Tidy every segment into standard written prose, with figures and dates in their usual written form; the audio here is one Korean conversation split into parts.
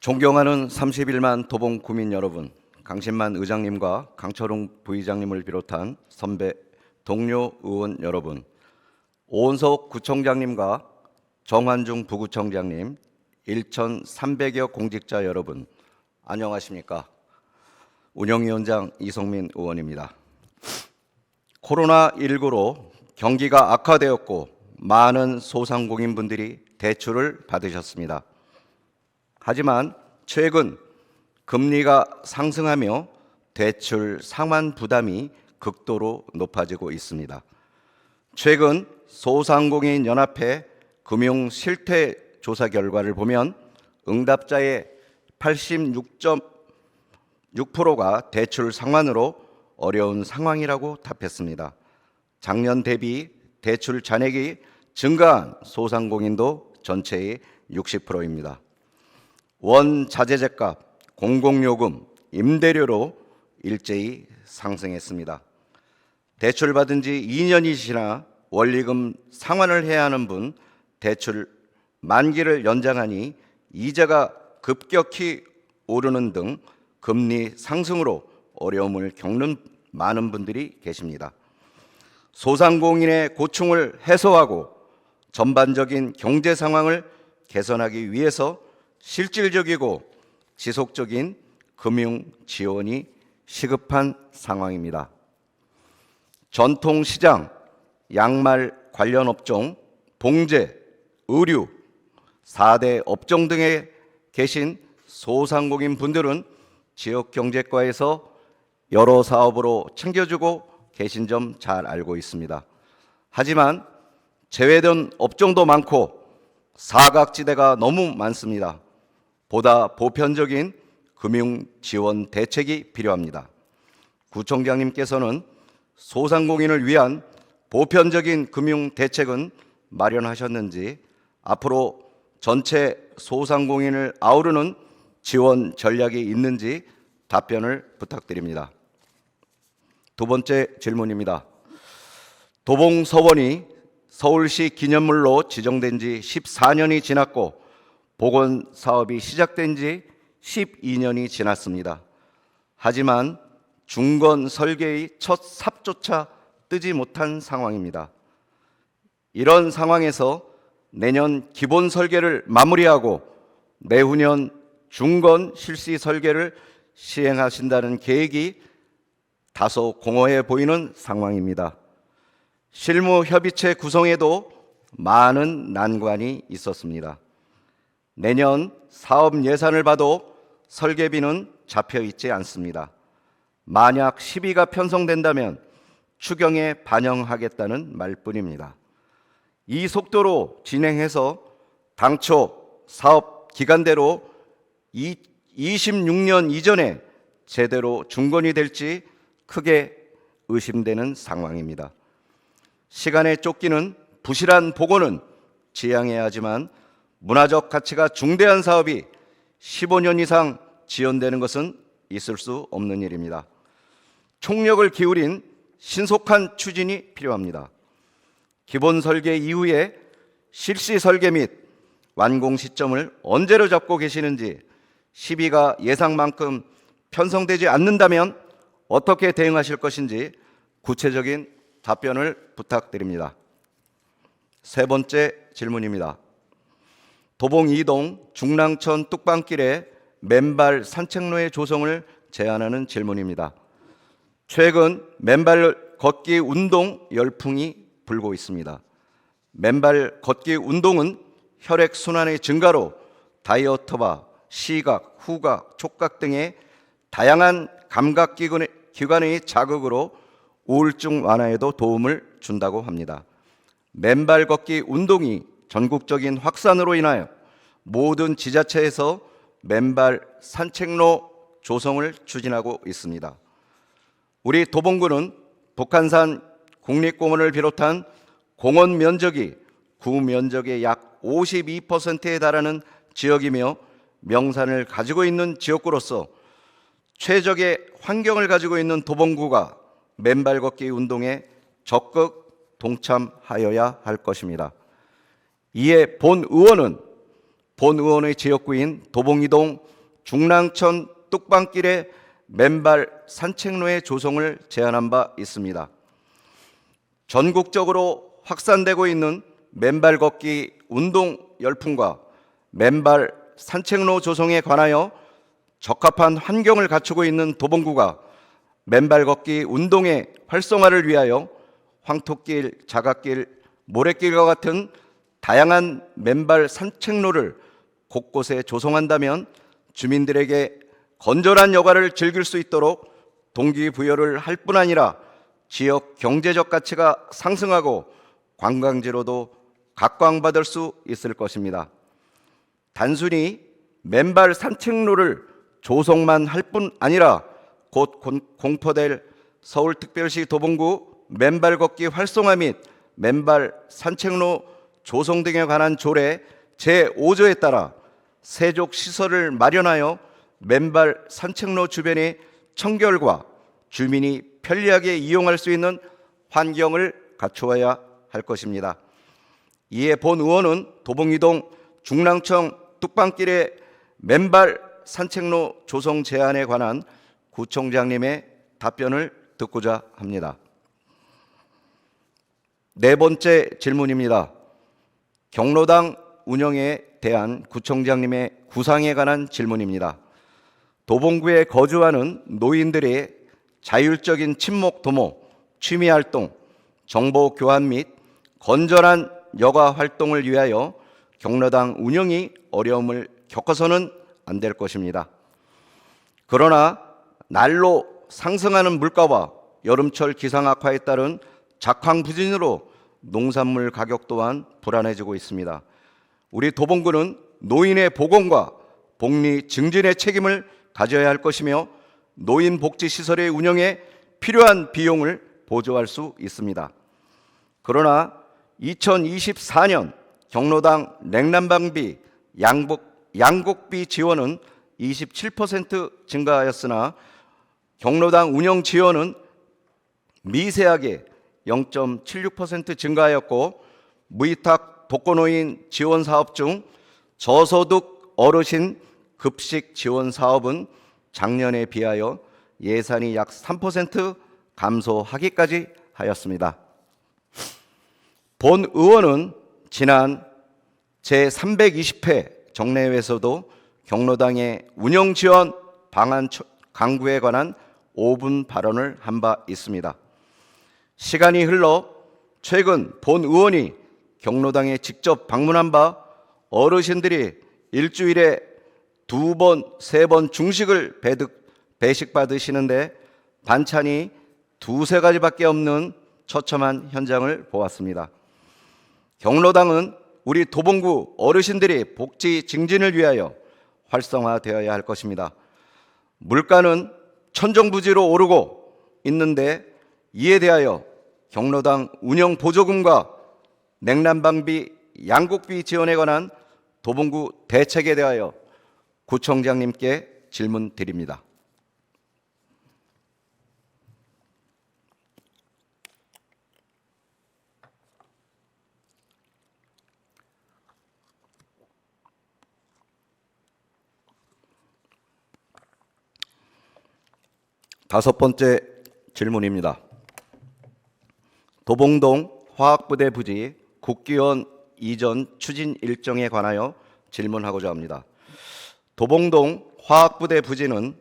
존경하는 31만 도봉 구민 여러분, 강신만 의장님과 강철웅 부의장님을 비롯한 선배 동료 의원 여러분, 오은석 구청장님과 정환중 부구청장님, 1,300여 공직자 여러분, 안녕하십니까? 운영위원장 이성민 의원입니다. 코로나19로 경기가 악화되었고 많은 소상공인분들이 대출을 받으셨습니다. 하지만 최근 금리가 상승하며 대출 상환 부담이 극도로 높아지고 있습니다. 최근 소상공인 연합회 금융 실태 조사 결과를 보면 응답자의 86.6%가 대출 상환으로 어려운 상황이라고 답했습니다. 작년 대비 대출 잔액이 증가한 소상공인도 전체의 60%입니다. 원자재값, 공공요금, 임대료로 일제히 상승했습니다. 대출받은 지 2년이 지나 원리금 상환을 해야 하는 분, 대출 만기를 연장하니 이자가 급격히 오르는 등 금리 상승으로 어려움을 겪는 많은 분들이 계십니다. 소상공인의 고충을 해소하고 전반적인 경제 상황을 개선하기 위해서 실질적이고 지속적인 금융 지원이 시급한 상황입니다. 전통시장, 양말 관련 업종, 봉제, 의류, 4대 업종 등에 계신 소상공인 분들은 지역경제과에서 여러 사업으로 챙겨주고 계신 점 잘 알고 있습니다. 하지만 제외된 업종도 많고 사각지대가 너무 많습니다. 보다 보편적인 금융 지원 대책이 필요합니다. 구청장님께서는 소상공인을 위한 보편적인 금융 대책은 마련하셨는지 앞으로 전체 소상공인을 아우르는 지원 전략이 있는지 답변을 부탁드립니다. 두 번째 질문입니다. 도봉서원이 서울시 기념물로 지정된 지 14년이 지났고 복원 사업이 시작된 지 12년이 지났습니다. 하지만 중건 설계의 첫 삽조차 뜨지 못한 상황입니다. 이런 상황에서 내년 기본 설계를 마무리하고 내후년 중건 실시 설계를 시행하신다는 계획이 다소 공허해 보이는 상황입니다. 실무협의체 구성에도 많은 난관이 있었습니다. 내년 사업 예산을 봐도 설계비는 잡혀 있지 않습니다. 만약 시비가 편성된다면 추경에 반영하겠다는 말뿐입니다. 이 속도로 진행해서 당초 사업 기간대로 26년 이전에 제대로 중건이 될지 크게 의심되는 상황입니다. 시간에 쫓기는 부실한 복원은 지양해야 하지만 문화적 가치가 중대한 사업이 15년 이상 지연되는 것은 있을 수 없는 일입니다. 총력을 기울인 신속한 추진이 필요합니다. 기본 설계 이후에 실시 설계 및 완공 시점을 언제로 잡고 계시는지, 시비가 예상만큼 편성되지 않는다면 어떻게 대응하실 것인지 구체적인 답변을 부탁드립니다. 세 번째 질문입니다. 도봉 2동 중랑천 뚝방길의 맨발 산책로의 조성을 제안하는 질문입니다. 최근 맨발 걷기 운동 열풍이 불고 있습니다. 맨발 걷기 운동은 혈액순환의 증가로 다이어트와 시각, 후각, 촉각 등의 다양한 감각기관의 자극으로 우울증 완화에도 도움을 준다고 합니다. 맨발 걷기 운동이 전국적인 확산으로 인하여 모든 지자체에서 맨발 산책로 조성을 추진하고 있습니다. 우리 도봉구는 북한산 국립공원을 비롯한 공원 면적이 구 면적의 약 52%에 달하는 지역이며 명산을 가지고 있는 지역구로서 최적의 환경을 가지고 있는 도봉구가 맨발 걷기 운동에 적극 동참하여야 할 것입니다. 이에 본 의원은 본 의원의 지역구인 도봉이동 중랑천 뚝방길의 맨발 산책로의 조성을 제안한 바 있습니다. 전국적으로 확산되고 있는 맨발 걷기 운동 열풍과 맨발 산책로 조성에 관하여 적합한 환경을 갖추고 있는 도봉구가 맨발 걷기 운동의 활성화를 위하여 황토길, 자갓길, 모래길과 같은 다양한 맨발 산책로를 곳곳에 조성한다면 주민들에게 건전한 여가를 즐길 수 있도록 동기부여를 할 뿐 아니라 지역 경제적 가치가 상승하고 관광지로도 각광받을 수 있을 것입니다. 단순히 맨발 산책로를 조성만 할 뿐 아니라 곧 공포될 서울특별시 도봉구 맨발 걷기 활성화 및 맨발 산책로 조성 등에 관한 조례 제5조에 따라 세족 시설을 마련하여 맨발 산책로 주변의 청결과 주민이 편리하게 이용할 수 있는 환경을 갖추어야 할 것입니다. 이에 본 의원은 도봉이동 중랑천 뚝방길의 맨발 산책로 조성 제안에 관한 구청장님의 답변을 듣고자 합니다. 네 번째 질문입니다. 경로당 운영에 대한 구청장님의 구상에 관한 질문입니다. 도봉구에 거주하는 노인들의 자율적인 친목 도모, 취미활동, 정보 교환 및 건전한 여가 활동을 위하여 경로당 운영이 어려움을 겪어서는 안 될 것입니다. 그러나 날로 상승하는 물가와 여름철 기상 악화에 따른 작황 부진으로 농산물 가격 또한 불안해지고 있습니다. 우리 도봉구는 노인의 보건과 복리 증진의 책임을 가져야 할 것이며 노인복지시설의 운영에 필요한 비용을 보조할 수 있습니다. 그러나 2024년 경로당 냉난방비, 양곡비 지원은 27% 증가하였으나 경로당 운영 지원은 미세하게 0.76% 증가하였고 무위탁 독거노인 지원 사업 중 저소득 어르신 급식 지원 사업은 작년에 비하여 예산이 약 3% 감소하기까지 하였습니다. 본 의원은 지난 제320회 정례회에서도 경로당의 운영 지원 방안 강구에 관한 5분 발언을 한 바 있습니다. 시간이 흘러 최근 본 의원이 경로당에 직접 방문한 바 어르신들이 일주일에 2번, 3번 중식을 배식받으시는데 반찬이 2-3가지밖에 없는 처참한 현장을 보았습니다. 경로당은 우리 도봉구 어르신들이 복지 증진을 위하여 활성화되어야 할 것입니다. 물가는 천정부지로 오르고 있는데 이에 대하여 경로당 운영 보조금과 냉난방비, 양곡비 지원에 관한 도봉구 대책에 대하여 구청장님께 질문 드립니다. 다섯 번째 질문입니다. 도봉동 화학부대 부지 국기원 이전 추진 일정에 관하여 질문하고자 합니다. 도봉동 화학부대 부지는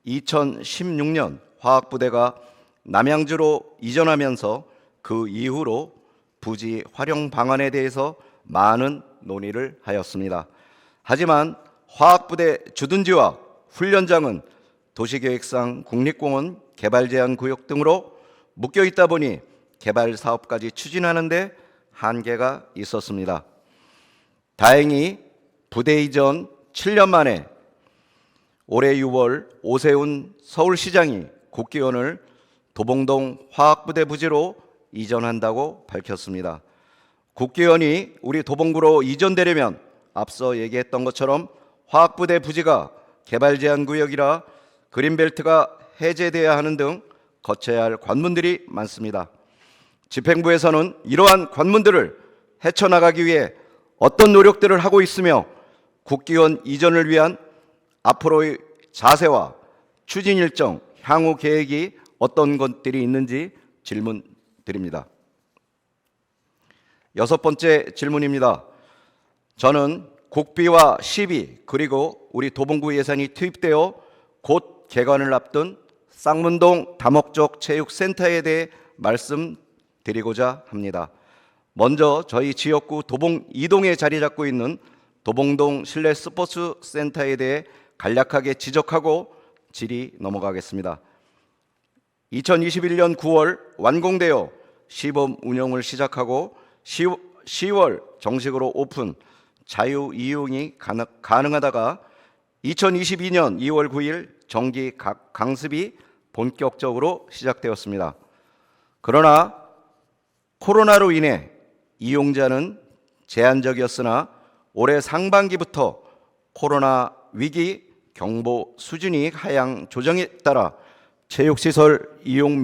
2016년 화학부대가 남양주로 이전하면서 그 이후로 부지 활용 방안에 대해서 많은 논의를 하였습니다. 하지만 화학부대 주둔지와 훈련장은 도시계획상 국립공원 개발제한구역 등으로 묶여 있다 보니 개발 사업까지 추진하는 데 한계가 있었습니다. 다행히 부대 이전 7년 만에 올해 6월 오세훈 서울시장이 국기원을 도봉동 화학부대 부지로 이전한다고 밝혔습니다. 국기원이 우리 도봉구로 이전되려면 앞서 얘기했던 것처럼 화학부대 부지가 개발제한구역이라 그린벨트가 해제돼야 하는 등 거쳐야 할 관문들이 많습니다. 집행부에서는 이러한 관문들을 헤쳐나가기 위해 어떤 노력들을 하고 있으며 국기원 이전을 위한 앞으로의 자세와 추진 일정, 향후 계획이 어떤 것들이 있는지 질문 드립니다. 여섯 번째 질문입니다. 저는 국비와 시비 그리고 우리 도봉구 예산이 투입되어 곧 개관을 앞둔 쌍문동 다목적 체육센터에 대해 말씀드리고자 합니다. 먼저 저희 지역구 도봉 2동에 자리 잡고 있는 도봉동 실내 스포츠 센터에 대해 간략하게 지적하고 질의 넘어가겠습니다. 2021년 9월 완공되어 시범 운영을 시작하고 10월 정식으로 오픈, 자유 이용이 가능하다가 2022년 2월 9일 정기 강습이 본격적으로 시작되었습니다. 그러나 코로나로 인해 이용자는 제한적이었으나 올해 상반기부터 코로나 위기 경보 수준이 하향 조정에 따라 체육시설 이용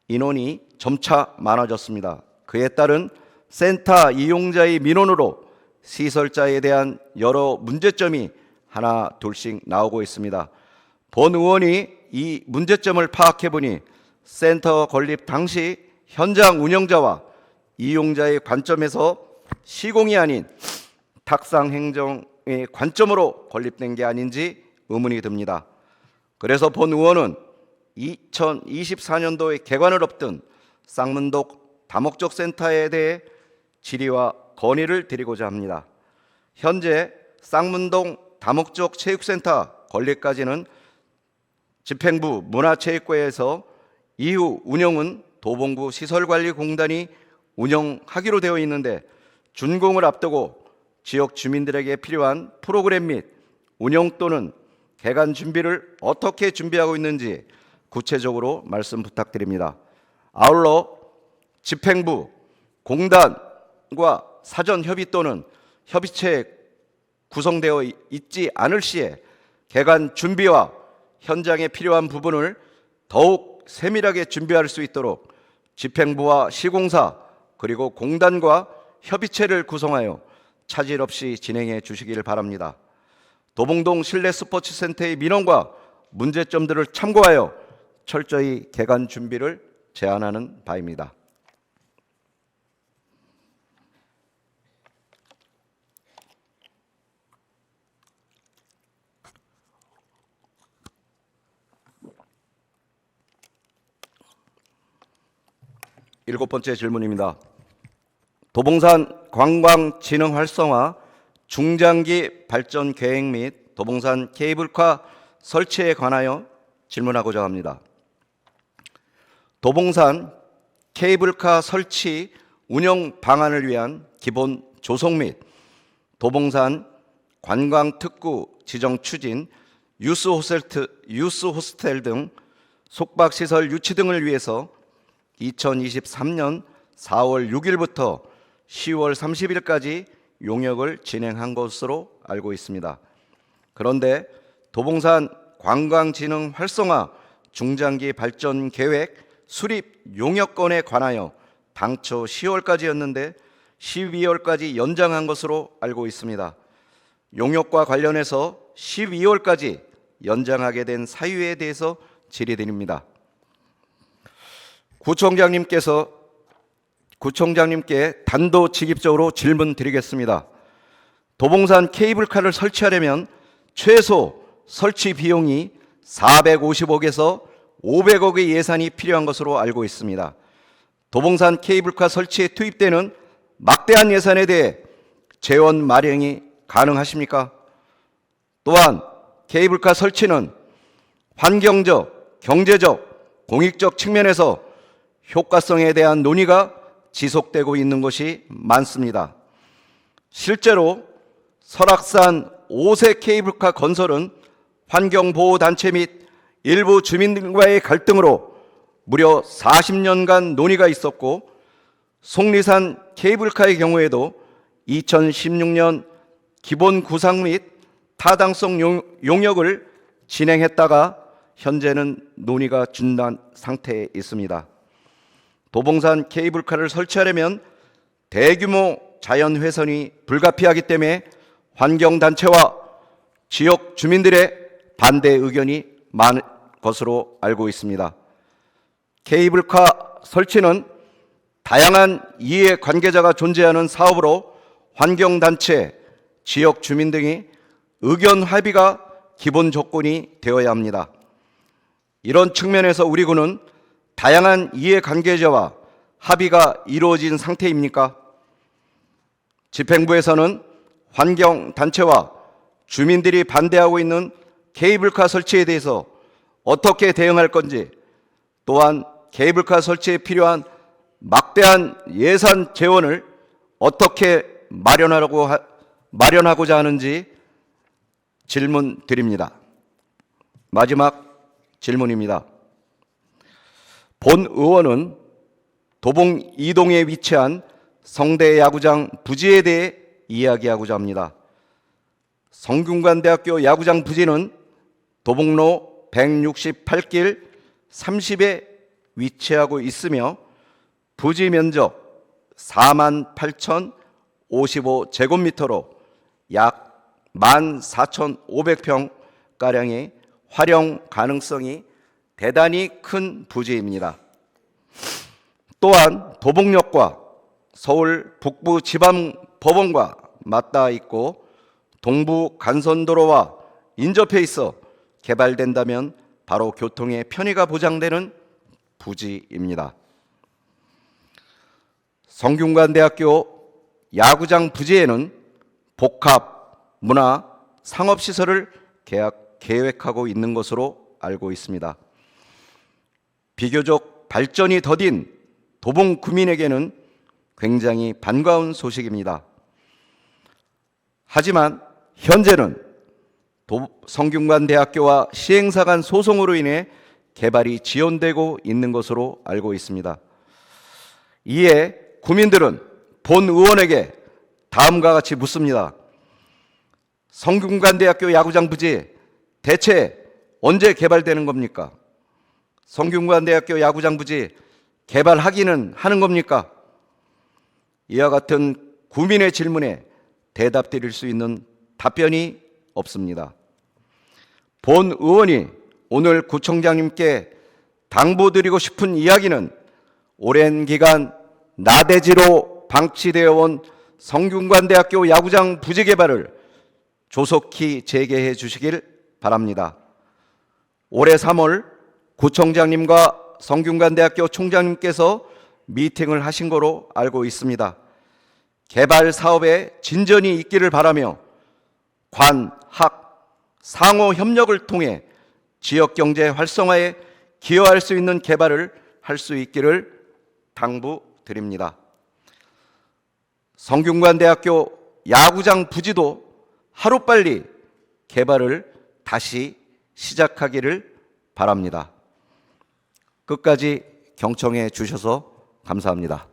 인원이 점차 많아졌습니다. 그에 따른 센터 이용자의 민원으로 시설자에 대한 여러 문제점이 하나 둘씩 나오고 있습니다. 본 의원이 이 문제점을 파악해보니 센터 건립 당시 현장 운영자와 이용자의 관점에서 시공이 아닌 탁상 행정의 관점으로 건립된 게 아닌지 의문이 듭니다. 그래서 본 의원은 2024년도에 개관을 앞둔 쌍문동 다목적 센터에 대해 질의와 건의를 드리고자 합니다. 현재 쌍문동 다목적 체육센터 건립까지는 집행부 문화체육과에서 이후 운영은 도봉구 시설관리공단이 운영하기로 되어 있는데 준공을 앞두고 지역 주민들에게 필요한 프로그램 및 운영 또는 개관 준비를 어떻게 준비하고 있는지 구체적으로 말씀 부탁드립니다. 아울러 집행부, 공단과 사전 협의 또는 협의체 구성되어 있지 않을 시에 개관 준비와 현장에 필요한 부분을 더욱 세밀하게 준비할 수 있도록 집행부와 시공사 그리고 공단과 협의체를 구성하여 차질 없이 진행해 주시기를 바랍니다. 도봉동 실내 스포츠 센터의 민원과 문제점들을 참고하여 철저히 개관 준비를 제안하는 바입니다. 일곱 번째 질문입니다. 도봉산 관광진흥 활성화 중장기 발전 계획 및 도봉산 케이블카 설치에 관하여 질문하고자 합니다. 도봉산 케이블카 설치 운영 방안을 위한 기본 조성 및 도봉산 관광특구 지정 추진, 유스 호스텔 등 숙박시설 유치 등을 위해서 2023년 4월 6일부터 10월 30일까지 용역을 진행한 것으로 알고 있습니다. 그런데 도봉산 관광진흥 활성화 중장기 발전 계획 수립 용역권에 관하여 당초 10월까지였는데 12월까지 연장한 것으로 알고 있습니다. 용역과 관련해서 12월까지 연장하게 된 사유에 대해서 질의드립니다. 구청장님께 단도직입적으로 질문드리겠습니다. 도봉산 케이블카를 설치하려면 최소 설치 비용이 450억에서 500억의 예산이 필요한 것으로 알고 있습니다. 도봉산 케이블카 설치에 투입되는 막대한 예산에 대해 재원 마련이 가능하십니까? 또한 케이블카 설치는 환경적, 경제적, 공익적 측면에서 효과성에 대한 논의가 지속되고 있는 것이 많습니다. 실제로 설악산 5세 케이블카 건설은 환경보호단체 및 일부 주민들과의 갈등으로 무려 40년간 논의가 있었고, 속리산 케이블카의 경우에도 2016년 기본 구상 및 타당성 용역을 진행했다가 현재는 논의가 중단 상태에 있습니다. 도봉산 케이블카를 설치하려면 대규모 자연훼손이 불가피하기 때문에 환경단체와 지역 주민들의 반대 의견이 많은 것으로 알고 있습니다. 케이블카 설치는 다양한 이해관계자가 존재하는 사업으로 환경단체, 지역 주민 등이 의견 합의가 기본 조건이 되어야 합니다. 이런 측면에서 우리 군은 다양한 이해관계자와 합의가 이루어진 상태입니까? 집행부에서는 환경단체와 주민들이 반대하고 있는 케이블카 설치에 대해서 어떻게 대응할 건지, 또한 케이블카 설치에 필요한 막대한 예산 재원을 어떻게 마련하고자 하는지 질문 드립니다. 마지막 질문입니다. 본 의원은 도봉 이동에 위치한 성대 야구장 부지에 대해 이야기하고자 합니다. 성균관대학교 야구장 부지는 도봉로 168길 30에 위치하고 있으며 부지 면적 48,055제곱미터로 약 14,500평가량의 활용 가능성이 대단히 큰 부지입니다. 또한 도봉역과 서울 북부지방법원과 맞닿아 있고 동부 간선도로와 인접해 있어 개발된다면 바로 교통의 편의가 보장되는 부지입니다. 성균관대학교 야구장 부지에는 복합, 문화, 상업시설을 계획하고 있는 것으로 알고 있습니다. 비교적 발전이 더딘 도봉 구민에게는 굉장히 반가운 소식입니다. 하지만 현재는 성균관대학교와 시행사 간 소송으로 인해 개발이 지연되고 있는 것으로 알고 있습니다. 이에 구민들은 본 의원에게 다음과 같이 묻습니다. 성균관대학교 야구장 부지 대체 언제 개발되는 겁니까? 성균관대학교 야구장 부지 개발하기는 하는 겁니까? 이와 같은 구민의 질문에 대답 드릴 수 있는 답변이 없습니다. 본 의원이 오늘 구청장님께 당부드리고 싶은 이야기는 오랜 기간 나대지로 방치되어 온 성균관대학교 야구장 부지 개발을 조속히 재개해 주시길 바랍니다. 올해 3월 구청장님과 성균관대학교 총장님께서 미팅을 하신 거로 알고 있습니다. 개발 사업에 진전이 있기를 바라며 관, 학, 상호 협력을 통해 지역 경제 활성화에 기여할 수 있는 개발을 할 수 있기를 당부드립니다. 성균관대학교 야구장 부지도 하루빨리 개발을 다시 시작하기를 바랍니다. 끝까지 경청해 주셔서 감사합니다.